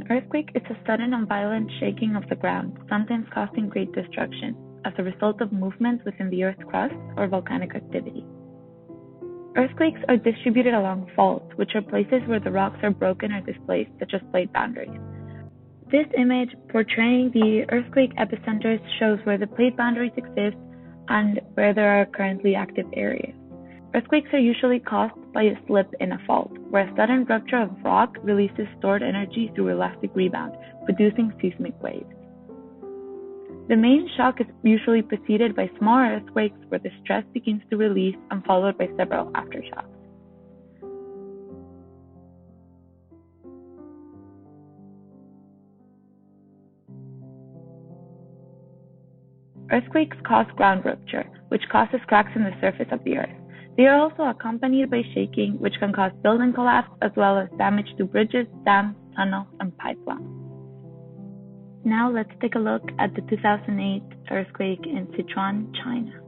An earthquake is a sudden and violent shaking of the ground, sometimes causing great destruction, as a result of movements within the Earth's crust or volcanic activity. Earthquakes are distributed along faults, which are places where the rocks are broken or displaced, such as plate boundaries. This image portraying the earthquake epicenters shows where the plate boundaries exist and where there are currently active areas. Earthquakes are usually caused by a slip in a fault, where a sudden rupture of rock releases stored energy through elastic rebound, producing seismic waves. The main shock is usually preceded by smaller earthquakes where the stress begins to release and followed by several aftershocks. Earthquakes cause ground rupture, which causes cracks in the surface of the earth. They are also accompanied by shaking, which can cause building collapse as well as damage to bridges, dams, tunnels, and pipelines. Now let's take a look at the 2008 earthquake in Sichuan, China.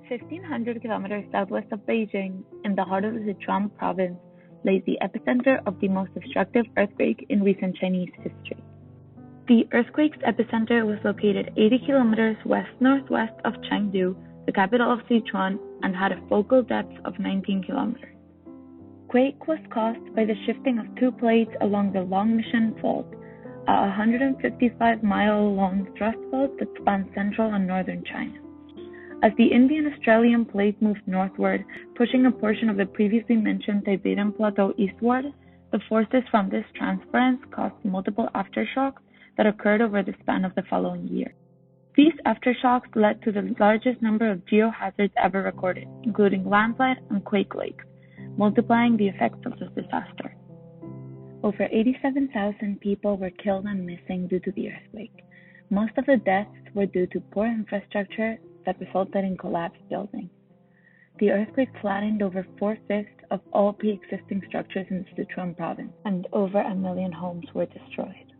1,500 kilometers southwest of Beijing, in the heart of the Sichuan province, lays the epicenter of the most destructive earthquake in recent Chinese history. The earthquake's epicenter was located 80 kilometers west-northwest of Chengdu, the capital of Sichuan, and had a focal depth of 19 kilometers. Quake was caused by the shifting of two plates along the Longshan Fault, a 155-mile-long thrust fault that spans central and northern China. As the Indian-Australian plate moved northward, pushing a portion of the previously mentioned Tibetan Plateau eastward, the forces from this transference caused multiple aftershocks that occurred over the span of the following year. These aftershocks led to the largest number of geohazards ever recorded, including landslide and quake lakes, multiplying the effects of this disaster. Over 87,000 people were killed and missing due to the earthquake. Most of the deaths were due to poor infrastructure that resulted in collapsed buildings. The earthquake flattened over 4/5 of all pre-existing structures in the Sichuan province, and over 1 million homes were destroyed.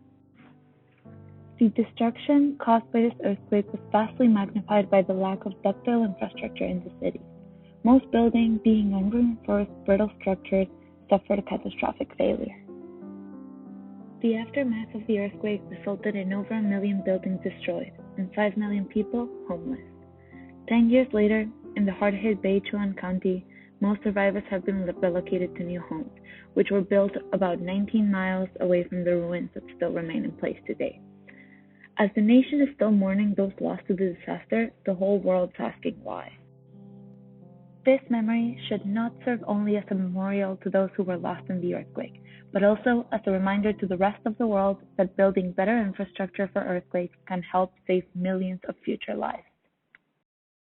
The destruction caused by this earthquake was vastly magnified by the lack of ductile infrastructure in the city. Most buildings, being unreinforced, brittle structures, suffered catastrophic failure. The aftermath of the earthquake resulted in over 1 million buildings destroyed and 5 million people homeless. 10 years later, in the hard-hit Sichuan County, most survivors have been relocated to new homes, which were built about 19 miles away from the ruins that still remain in place today. As the nation is still mourning those lost to the disaster, the whole world's asking why. This memory should not serve only as a memorial to those who were lost in the earthquake, but also as a reminder to the rest of the world that building better infrastructure for earthquakes can help save millions of future lives.